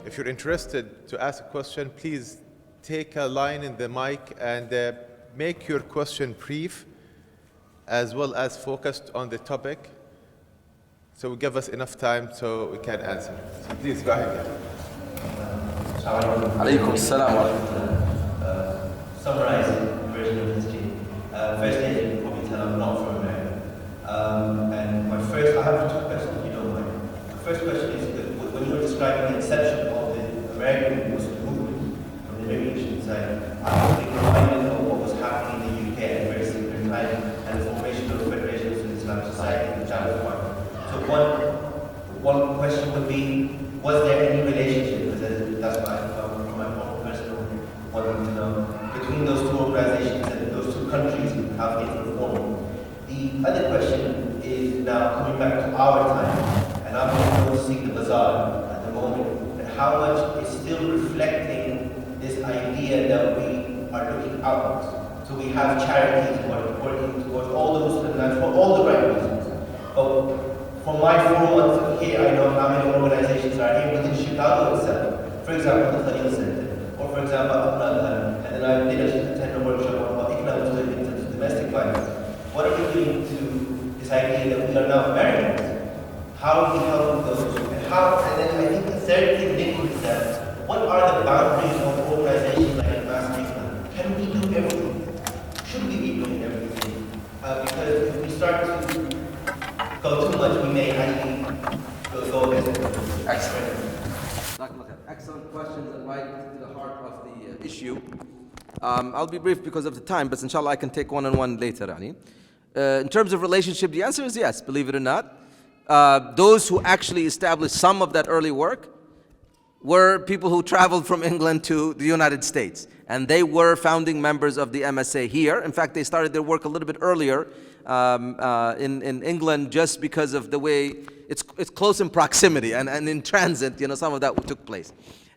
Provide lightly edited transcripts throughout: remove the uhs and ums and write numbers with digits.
if you're interested to ask a question, please take a line in the mic and make your question brief as well as focused on the topic, so give us enough time so we can answer. So please go ahead. Alaykum as-salam wa rahmatullah. Summarizing version of history. Firstly, as you can probably tell, I'm not from America. And I have two questions, if you don't mind. The first question is that when you were describing the inception of the American Muslim movement from the revolution side, I was reminded of what was happening in the UK at a very similar time, and the formation of federations in Islamic society, which I was part of. So one question would be, was there any relationship, because that's from my own personal wanting to know, between those two organizations and those two countries and how things were formed? The other question is now coming back to our time, and I'm noticing the bazaar at the moment, and how much is still reflecting this idea that we are looking outwards. So we have charities working towards all the Muslim lands for all the right reasons. But from my 4 months here, I know how many organizations are here within Chicago itself. For example, the Khalil Center, or for example, Abnal, and then I did attend a workshop on MAS-ICNA in terms of domestic violence. What are we doing to this idea that we are now Americans? How are we helping those? And then I think the third thing linked with that, what are the boundaries of organizations like MAS-ICNA? Can we do everything? Should we be doing everything? Because if we start to go too much, we may actually go against it. Excellent questions and right to the heart of the issue. I'll be brief because of the time, but inshallah I can take one-on-one later, Ani. In terms of relationship, the answer is yes, believe it or not. Those who actually established some of that early work were people who traveled from England to the United States. And they were founding members of the MSA here. In fact, they started their work a little bit earlier in England, just because of the way it's close in proximity and in transit, some of that took place.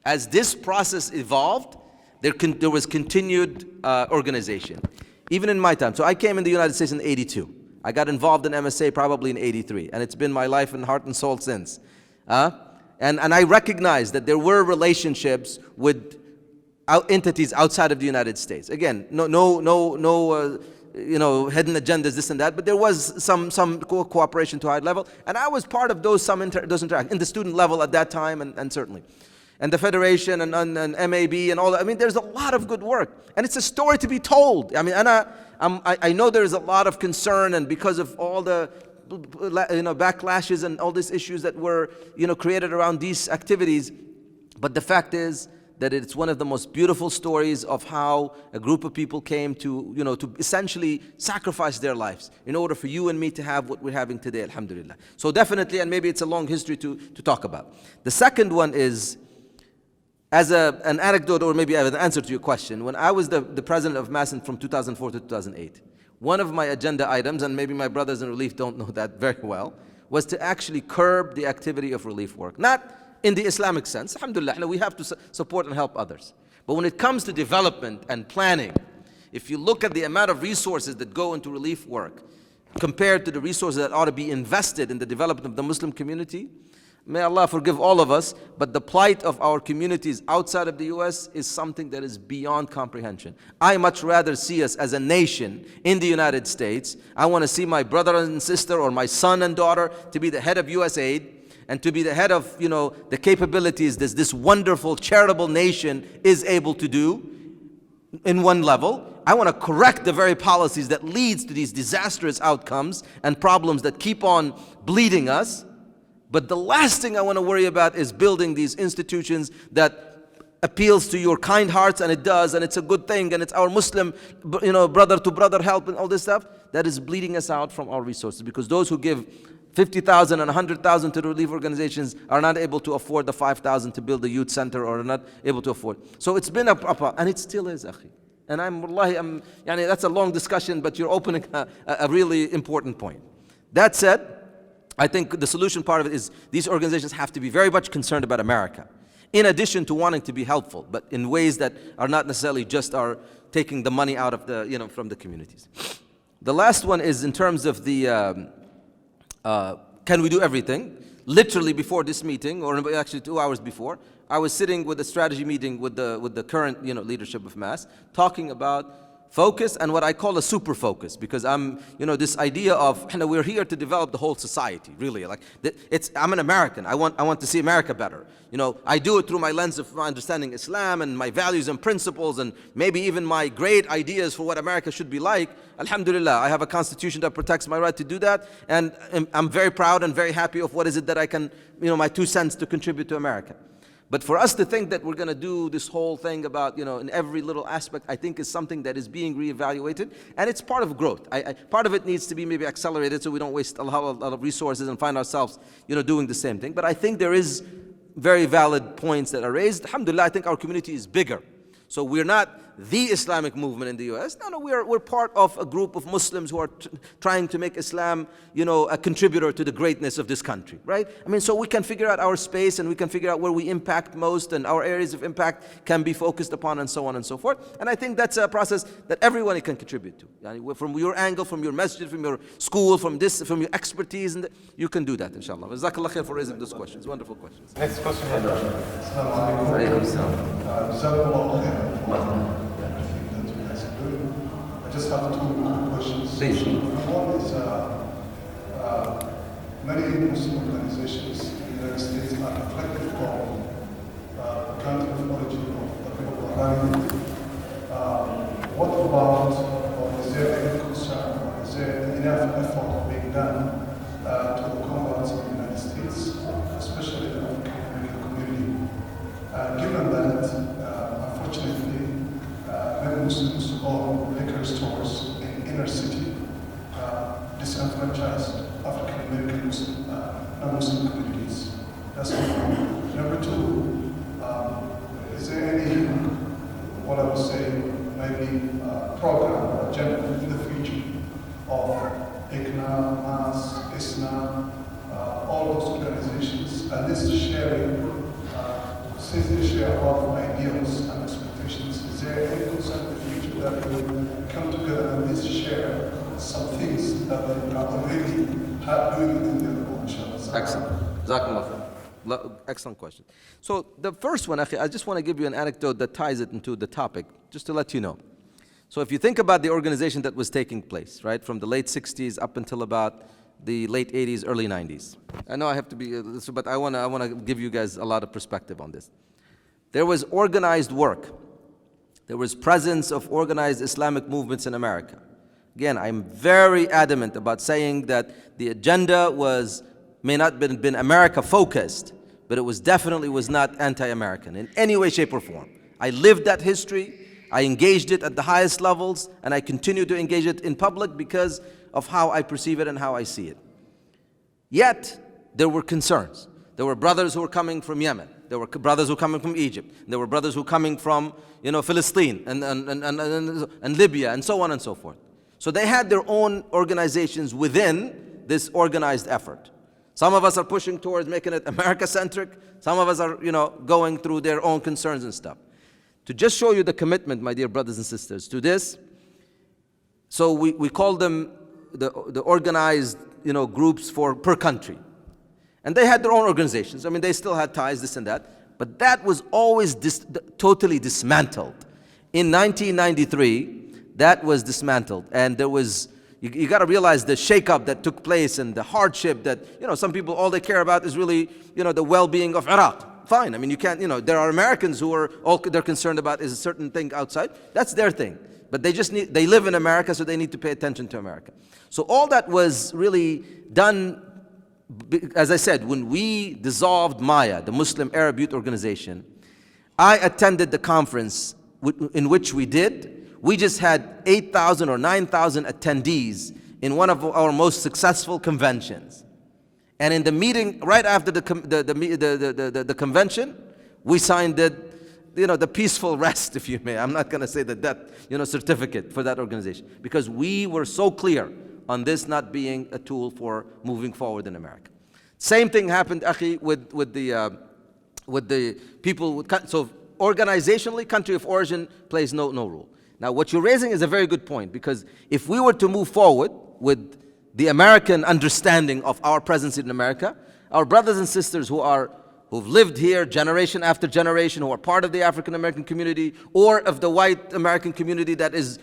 As this process evolved, there was continued organization. Even in my time. So I came in the United States in '82. I got involved in MSA probably in '83. And it's been my life and heart and soul since. And I recognize that there were relationships with entities outside of the United States. Again, no hidden agendas, this and that, but there was some cooperation to a high level, and I was part of those interactions in the student level at that time, and certainly, and the federation and MAB and all that. I mean, there's a lot of good work, and it's a story to be told. I mean, and I know there's a lot of concern, and because of all the backlashes and all these issues that were created around these activities, but the fact is that it's one of the most beautiful stories of how a group of people came to essentially sacrifice their lives in order for you and me to have what we're having today, alhamdulillah. So definitely, and maybe it's a long history to talk about. The second one is, as an anecdote or maybe as an answer to your question, when I was the president of MASCON from 2004 to 2008, one of my agenda items, and maybe my brothers in relief don't know that very well, was to actually curb the activity of relief work. Not in the Islamic sense, alhamdulillah, we have to support and help others. But when it comes to development and planning, if you look at the amount of resources that go into relief work compared to the resources that ought to be invested in the development of the Muslim community, may Allah forgive all of us, but the plight of our communities outside of the US is something that is beyond comprehension. I much rather see us as a nation in the United States. I want to see my brother and sister or my son and daughter to be the head of USAID, and to be the head of the capabilities this wonderful charitable nation is able to do in one level. I want to correct the very policies that leads to these disastrous outcomes and problems that keep on bleeding us. But the last thing I want to worry about is building these institutions that appeals to your kind hearts, and it does, and it's a good thing, and it's our Muslim brother to brother help and all this stuff that is bleeding us out from our resources, because those who give 50,000 and 100,000 to the relief organizations are not able to afford the 5,000 to build a youth center, or are not able to afford. So it's been and it still is, akhi. And that's a long discussion, but you're opening a really important point. That said, I think the solution part of it is these organizations have to be very much concerned about America, in addition to wanting to be helpful, but in ways that are not necessarily just are taking the money out of the, from the communities. The last one is in terms of the, can we do everything? Literally before this meeting, or actually 2 hours before, I was sitting with a strategy meeting with the current leadership of MAS, talking about focus and what I call a super focus, because I'm this idea of we're here to develop the whole society, really. Like I'm an American. I want to see America better. I do it through my lens of my understanding Islam and my values and principles, and maybe even my great ideas for what America should be like. Alhamdulillah, I have a constitution that protects my right to do that, and I'm very proud and very happy of what is it that I can, my 2 cents to contribute to America. But for us to think that we're going to do this whole thing about, in every little aspect, I think is something that is being reevaluated, and it's part of growth. Part of it needs to be maybe accelerated so we don't waste a lot of resources and find ourselves, doing the same thing. But I think there is very valid points that are raised. Alhamdulillah, I think our community is bigger. So we're not the Islamic movement in the US. No, we're part of a group of Muslims who are trying to make Islam, a contributor to the greatness of this country, right? So we can figure out our space, and we can figure out where we impact most, and our areas of impact can be focused upon, and so on and so forth. And I think that's a process that everyone can contribute to. From your angle, from your masjid, from your school, from your expertise, and you can do that, inshallah. Jazakallah khair for raising those questions. Wonderful questions. Next question. I just have 2 questions. Please. One is many Muslim organizations in the United States are reflective of the country of origin of the people who are running it. What about, or is there any concern, or is there enough effort being done to the converts in the United States, especially the African American community? Given that, unfortunately, many Muslims own liquor stores in inner city, disenfranchised African American non-Muslim communities. That's number 1. Number 2, is there any, what I would say, maybe program or agenda in the future of ICNA, MAS-ICNA, all those organizations, at least sharing, since they share a lot of ideals and expectations, is there any concern in the future that we will come together and at least share some things that they are already doing in their own channels? Excellent. Jazakallah khair. Excellent question. So the first one, I just want to give you an anecdote that ties it into the topic, just to let you know. So if you think about the organization that was taking place, right, from the late 60s up until about the late 80s, early 90s. I know I have to be, but I want to give you guys a lot of perspective on this. There was organized work. There was presence of organized Islamic movements in America. Again, I'm very adamant about saying that the agenda may not have been America focused, but it definitely was not anti-American in any way, shape, or form. I lived that history. I engaged it at the highest levels, and I continue to engage it in public because of how I perceive it and how I see it. Yet, there were concerns. There were brothers who were coming from Yemen. There were brothers who were coming from Egypt. There were brothers who were coming from, Palestine and Libya, and so on and so forth. So they had their own organizations within this organized effort. Some of us are pushing towards making it America-centric. Some of us are, going through their own concerns and stuff. To just show you the commitment, my dear brothers and sisters, to this, so we call them the organized, groups per country. And they had their own organizations. They still had ties, this and that. But that was always totally dismantled. In 1993, that was dismantled. And there was, you got to realize the shakeup that took place and the hardship that, some people, all they care about is really, the well-being of Iraq. Fine, you can't, there are Americans who are, all they're concerned about is a certain thing outside. That's their thing. But they live in America, so they need to pay attention to America. So all that was really done, as I said, when we dissolved MAYA, the Muslim Arab Youth Organization, I attended the conference in which we did. We just had 8,000 or 9,000 attendees in one of our most successful conventions. And in the meeting, right after the convention, we signed the peaceful rest, if you may. I'm not going to say the death, certificate for that organization, because we were so clear on this not being a tool for moving forward in America. Same thing happened, Akhi, with the people. So organizationally, country of origin plays no role. Now, what you're raising is a very good point, because if we were to move forward with the American understanding of our presence in America, our brothers and sisters who are who've lived here generation after generation, who are part of the African American community or of the white American community that is,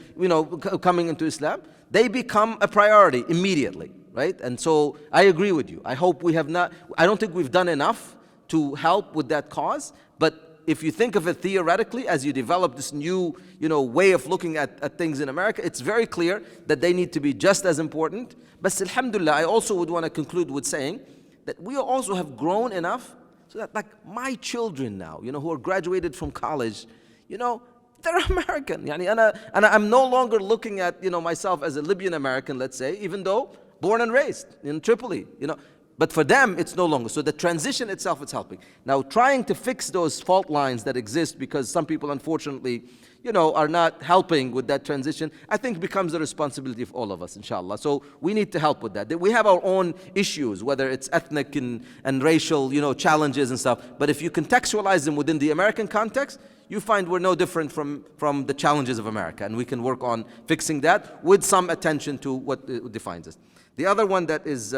coming into Islam, they become a priority immediately, right? And so I agree with you. I hope we have not, I don't think we've done enough to help with that cause, but if you think of it theoretically, as you develop this new, way of looking at things in America, it's very clear that they need to be just as important. But alhamdulillah, I also would want to conclude with saying that we also have grown enough so that, like, my children now, who are graduated from college, they're American. And I'm no longer looking at, myself as a Libyan American, let's say, even though born and raised in Tripoli, But for them, it's no longer. So the transition itself is helping. Now, trying to fix those fault lines that exist because some people, unfortunately, are not helping with that transition, I think becomes the responsibility of all of us, inshallah. So we need to help with that. We have our own issues, whether it's ethnic and racial, challenges and stuff. But if you contextualize them within the American context, you find we're no different from the challenges of America. And we can work on fixing that with some attention to what defines us. The other one that is...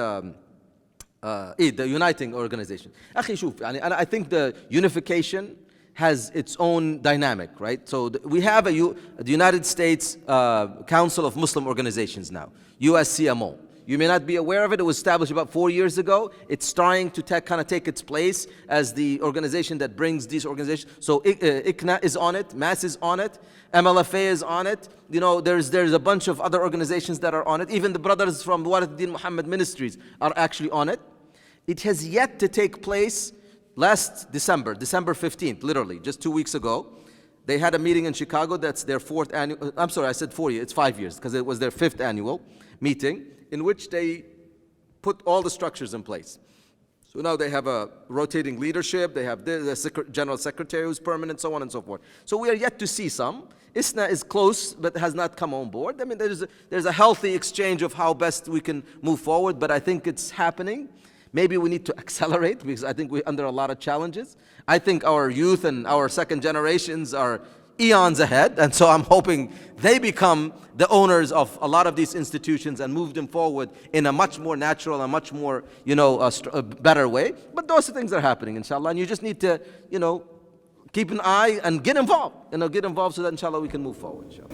the uniting organization. أخي شوف, and I think the unification has its own dynamic, right? So we have the United States Council of Muslim Organizations now, USCMO. You may not be aware of it. It was established about 4 years ago. It's trying to kind of take its place as the organization that brings these organizations. So ICNA is on it, MAS is on it, MLFA is on it. There's a bunch of other organizations that are on it. Even the brothers from Warid Muhammad Ministries are actually on it. It has yet to take place. Last December 15th, literally, just 2 weeks ago, they had a meeting in Chicago. That's their 4th annual, I'm sorry, I said 4 years, it's 5 years, because it was their 5th annual meeting, in which they put all the structures in place. So now they have a rotating leadership, they have the general secretary who's permanent, so on and so forth. So we are yet to see some. ISNA is close, but has not come on board. I mean, there's a healthy exchange of how best we can move forward, but I think it's happening. Maybe we need to accelerate because I think we're under a lot of challenges. I think our youth and our second generations are eons ahead, and so I'm hoping they become the owners of a lot of these institutions and move them forward in a much more natural and much more, a better way. But those things are happening, inshallah, and you just need to, keep an eye and get involved, so that inshallah we can move forward, inshallah.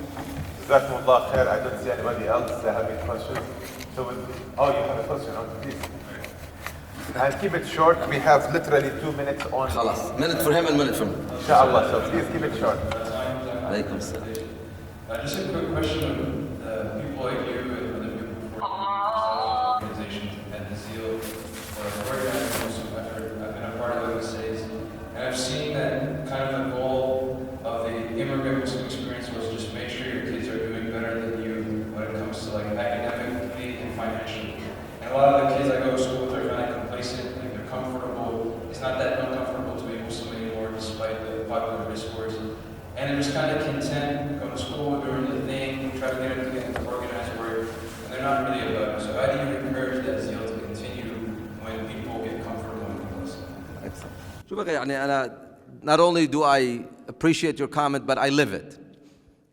Jazakumullah khair. I don't see anybody else having questions. So, you have a question, please. And keep it short. We have literally 2 minutes on. Khalas. Minute for him and minute for me. Inshallah. So please keep it short. Alaykum salam. Just a quick question of people like you and other people for organizations and the zeal for organizing Muslim effort. I've been a part of OSAs, and I've seen that kind of the goal of the immigrant Muslim experience was just make sure your kids are doing better than you when it comes to like academically and financially. And a lot of the kids I go to school with are kind of complacent, like they're comfortable. It's not that uncomfortable to be Muslim anymore, despite the popular discourse. And they're just kind of content, going to school, doing the thing, try to get them to get into organized work, and they're not really about it. So how do you encourage that zeal to continue when people get comfortable and complacent? Excellent. Not only do I appreciate your comment, but I live it.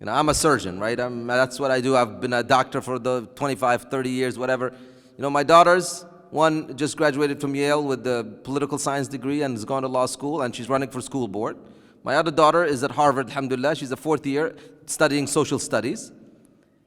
I'm a surgeon, right? That's what I do. I've been a doctor for the 25, 30 years, whatever. My daughters, one just graduated from Yale with the political science degree and has gone to law school, and she's running for school board. My other daughter is at Harvard, alhamdulillah. She's a 4th year studying social studies.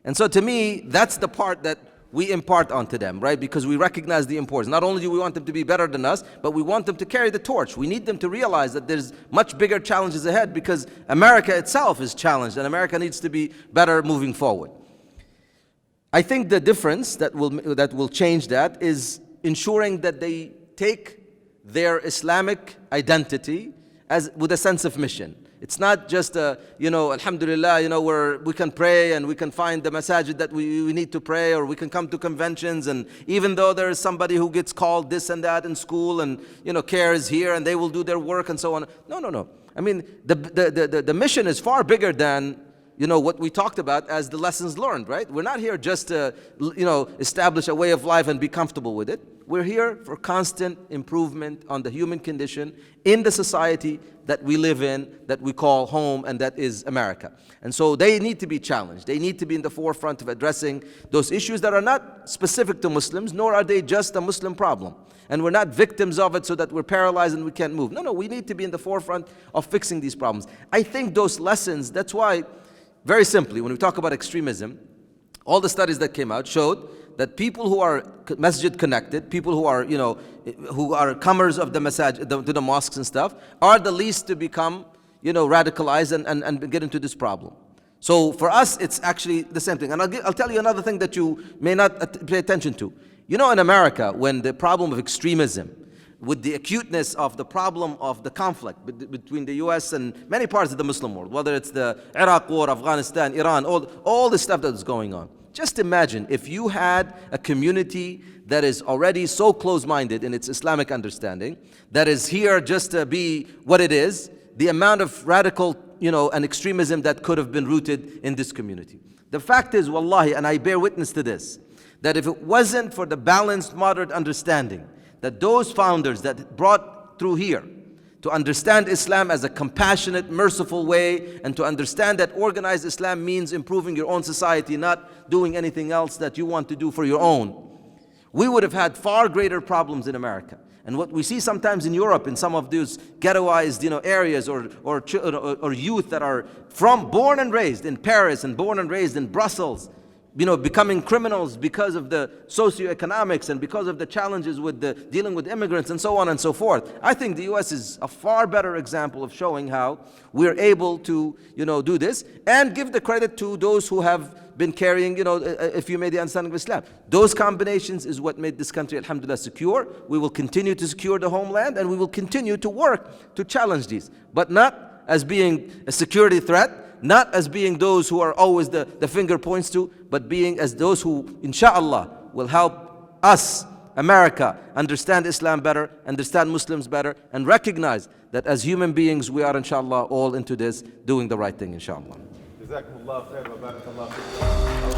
And so to me, that's the part that we impart onto them, right? Because we recognize the importance. Not only do we want them to be better than us, but we want them to carry the torch. We need them to realize that there's much bigger challenges ahead because America itself is challenged and America needs to be better moving forward. I think the difference that will change that is ensuring that they take their Islamic identity with a sense of mission. It's not just alhamdulillah, where we can pray and we can find the masajid that we need to pray, or we can come to conventions, and even though there is somebody who gets called this and that in school, and care is here and they will do their work and so on. No. I mean, the mission is far bigger than what we talked about as the lessons learned, right? We're not here just to, establish a way of life and be comfortable with it. We're here for constant improvement on the human condition in the society that we live in, that we call home, and that is America. And so they need to be challenged. They need to be in the forefront of addressing those issues that are not specific to Muslims, nor are they just a Muslim problem. And we're not victims of it so that we're paralyzed and we can't move. No, we need to be in the forefront of fixing these problems. I think those lessons, that's why, very simply, when we talk about extremism, all the studies that came out showed that people who are masjid connected, people who are, who are comers of the masajid, to the mosques and stuff, are the least to become, radicalized and get into this problem. So for us, it's actually the same thing. And I'll tell you another thing that you may not pay attention to. In America, when the problem of extremism, with the acuteness of the problem of the conflict between the US and many parts of the Muslim world, whether it's the Iraq war, Afghanistan, Iran, all the stuff that's going on. Just imagine if you had a community that is already so close-minded in its Islamic understanding, that is here just to be what it is, the amount of radical, and extremism that could have been rooted in this community. The fact is, wallahi, and I bear witness to this, that if it wasn't for the balanced, moderate understanding that those founders that brought through here, to understand Islam as a compassionate, merciful way, and to understand that organized Islam means improving your own society, not doing anything else that you want to do for your own, we would have had far greater problems in America. And what we see sometimes in Europe, in some of those ghettoized, areas, or youth that are born and raised in Paris and born and raised in Brussels, becoming criminals because of the socioeconomics and because of the challenges with dealing with immigrants and so on and so forth. I think the US is a far better example of showing how we're able to, do this, and give the credit to those who have been carrying, if you made the understanding of Islam. Those combinations is what made this country, alhamdulillah, secure. We will continue to secure the homeland, and we will continue to work to challenge these, but not as being a security threat, not as being those who are always the finger points to, but being as those who, insha'Allah, will help us, America, understand Islam better, understand Muslims better, and recognize that as human beings, we are, insha'Allah, all into this, doing the right thing, insha'Allah. Jazakumullah khair wa barakallah fikum.